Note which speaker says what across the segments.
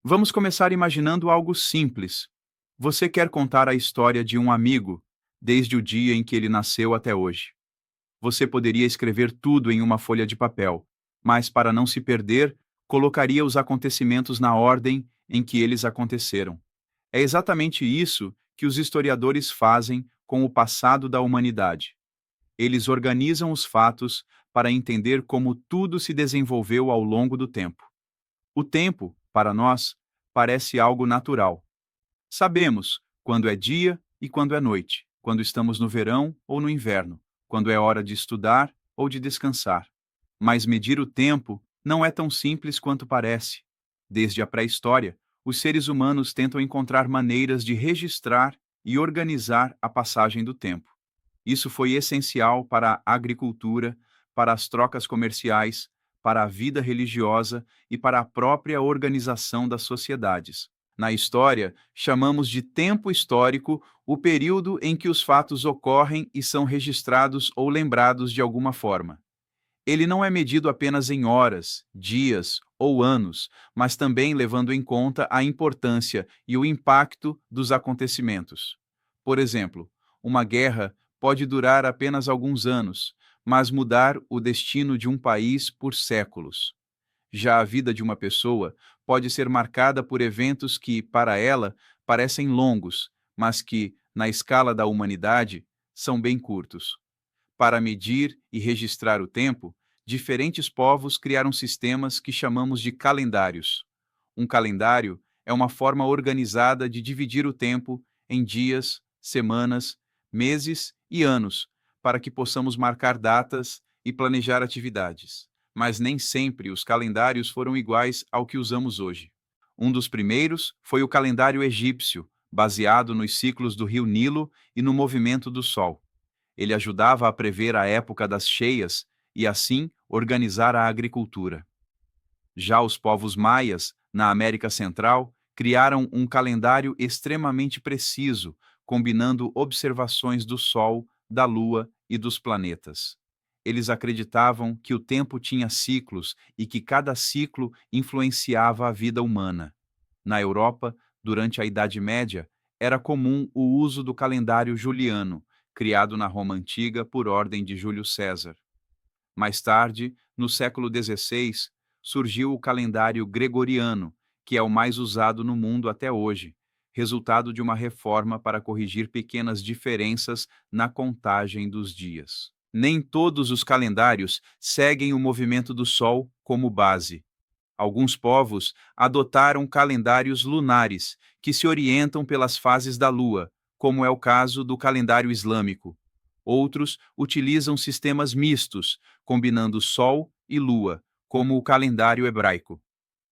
Speaker 1: Vamos começar imaginando algo simples. Você quer contar a história de um amigo, desde o dia em que ele nasceu até hoje. Você poderia escrever tudo em uma folha de papel, mas para não se perder, colocaria os acontecimentos na ordem em que eles aconteceram. É exatamente isso que os historiadores fazem com o passado da humanidade. Eles organizam os fatos para entender como tudo se desenvolveu ao longo do tempo. O tempo, para nós, parece algo natural. Sabemos quando é dia e quando é noite, quando estamos no verão ou no inverno, quando é hora de estudar ou de descansar. Mas medir o tempo não é tão simples quanto parece. Desde a pré-história, os seres humanos tentam encontrar maneiras de registrar e organizar a passagem do tempo. Isso foi essencial para a agricultura, para as trocas comerciais, para a vida religiosa e para a própria organização das sociedades. Na história, chamamos de tempo histórico o período em que os fatos ocorrem e são registrados ou lembrados de alguma forma. Ele não é medido apenas em horas, dias ou anos, mas também levando em conta a importância e o impacto dos acontecimentos. Por exemplo, uma guerra pode durar apenas alguns anos, mas mudar o destino de um país por séculos. Já a vida de uma pessoa pode ser marcada por eventos que, para ela, parecem longos, mas que, na escala da humanidade, são bem curtos. Para medir e registrar o tempo, diferentes povos criaram sistemas que chamamos de calendários. Um calendário é uma forma organizada de dividir o tempo em dias, semanas, meses e anos, para que possamos marcar datas e planejar atividades. Mas nem sempre os calendários foram iguais ao que usamos hoje. Um dos primeiros foi o calendário egípcio, baseado nos ciclos do rio Nilo e no movimento do Sol. Ele ajudava a prever a época das cheias e, assim, organizar a agricultura. Já os povos maias, na América Central, criaram um calendário extremamente preciso, combinando observações do Sol, da Lua e dos planetas. Eles acreditavam que o tempo tinha ciclos e que cada ciclo influenciava a vida humana. Na Europa, durante a Idade Média, era comum o uso do calendário juliano, criado na Roma Antiga por ordem de Júlio César. Mais tarde, no século XVI, surgiu o calendário gregoriano, que é o mais usado no mundo até hoje, resultado de uma reforma para corrigir pequenas diferenças na contagem dos dias. Nem todos os calendários seguem o movimento do Sol como base. Alguns povos adotaram calendários lunares, que se orientam pelas fases da Lua, como é o caso do calendário islâmico. Outros utilizam sistemas mistos, combinando Sol e Lua, como o calendário hebraico.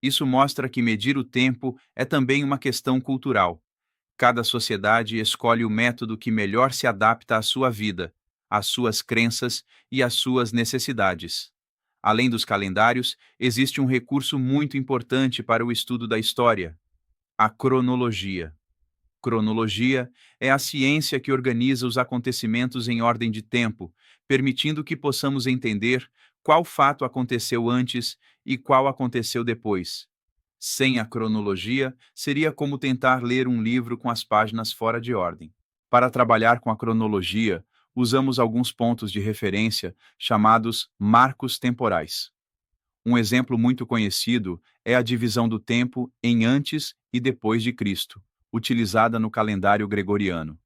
Speaker 1: Isso mostra que medir o tempo é também uma questão cultural. Cada sociedade escolhe o método que melhor se adapta à sua vida, às suas crenças e às suas necessidades. Além dos calendários, existe um recurso muito importante para o estudo da história: a cronologia. Cronologia é a ciência que organiza os acontecimentos em ordem de tempo, permitindo que possamos entender qual fato aconteceu antes e qual aconteceu depois. Sem a cronologia, seria como tentar ler um livro com as páginas fora de ordem. Para trabalhar com a cronologia, usamos alguns pontos de referência chamados marcos temporais. Um exemplo muito conhecido é a divisão do tempo em antes e depois de Cristo, utilizada no calendário gregoriano.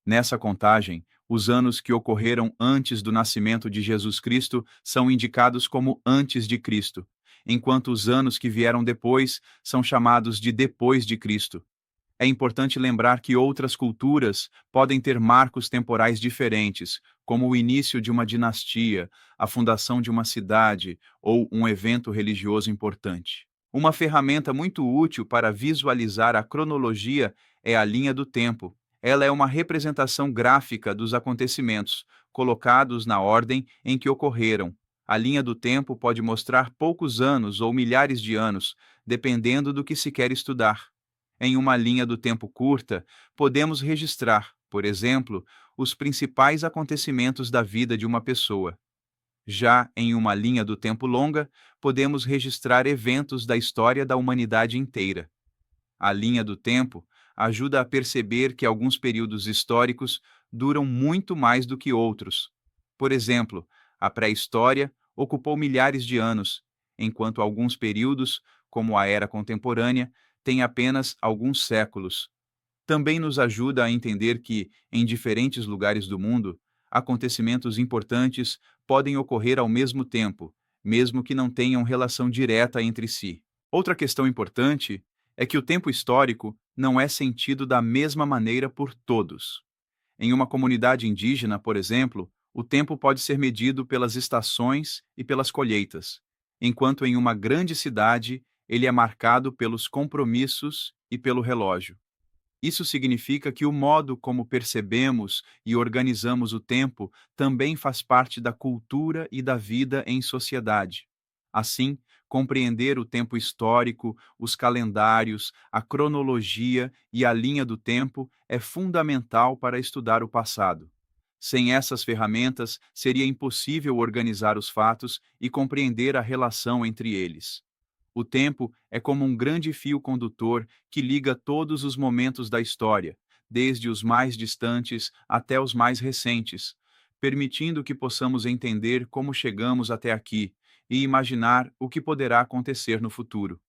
Speaker 1: Nessa contagem, os anos que ocorreram antes do nascimento de Jesus Cristo são indicados como antes de Cristo, enquanto os anos que vieram depois são chamados de depois de Cristo. É importante lembrar que outras culturas podem ter marcos temporais diferentes, como o início de uma dinastia, a fundação de uma cidade ou um evento religioso importante. Uma ferramenta muito útil para visualizar a cronologia é a linha do tempo. Ela é uma representação gráfica dos acontecimentos, colocados na ordem em que ocorreram. A linha do tempo pode mostrar poucos anos ou milhares de anos, dependendo do que se quer estudar. Em uma linha do tempo curta, podemos registrar, por exemplo, os principais acontecimentos da vida de uma pessoa. Já em uma linha do tempo longa, podemos registrar eventos da história da humanidade inteira. A linha do tempo ajuda a perceber que alguns períodos históricos duram muito mais do que outros. Por exemplo, a pré-história ocupou milhares de anos, enquanto alguns períodos, como a era contemporânea, têm apenas alguns séculos. Também nos ajuda a entender que, em diferentes lugares do mundo, acontecimentos importantes podem ocorrer ao mesmo tempo, mesmo que não tenham relação direta entre si. Outra questão importante é que o tempo histórico não é sentido da mesma maneira por todos. Em uma comunidade indígena, por exemplo, o tempo pode ser medido pelas estações e pelas colheitas, enquanto em uma grande cidade ele é marcado pelos compromissos e pelo relógio. Isso significa que o modo como percebemos e organizamos o tempo também faz parte da cultura e da vida em sociedade. Assim, compreender o tempo histórico, os calendários, a cronologia e a linha do tempo é fundamental para estudar o passado. Sem essas ferramentas, seria impossível organizar os fatos e compreender a relação entre eles. O tempo é como um grande fio condutor que liga todos os momentos da história, desde os mais distantes até os mais recentes, permitindo que possamos entender como chegamos até aqui e imaginar o que poderá acontecer no futuro.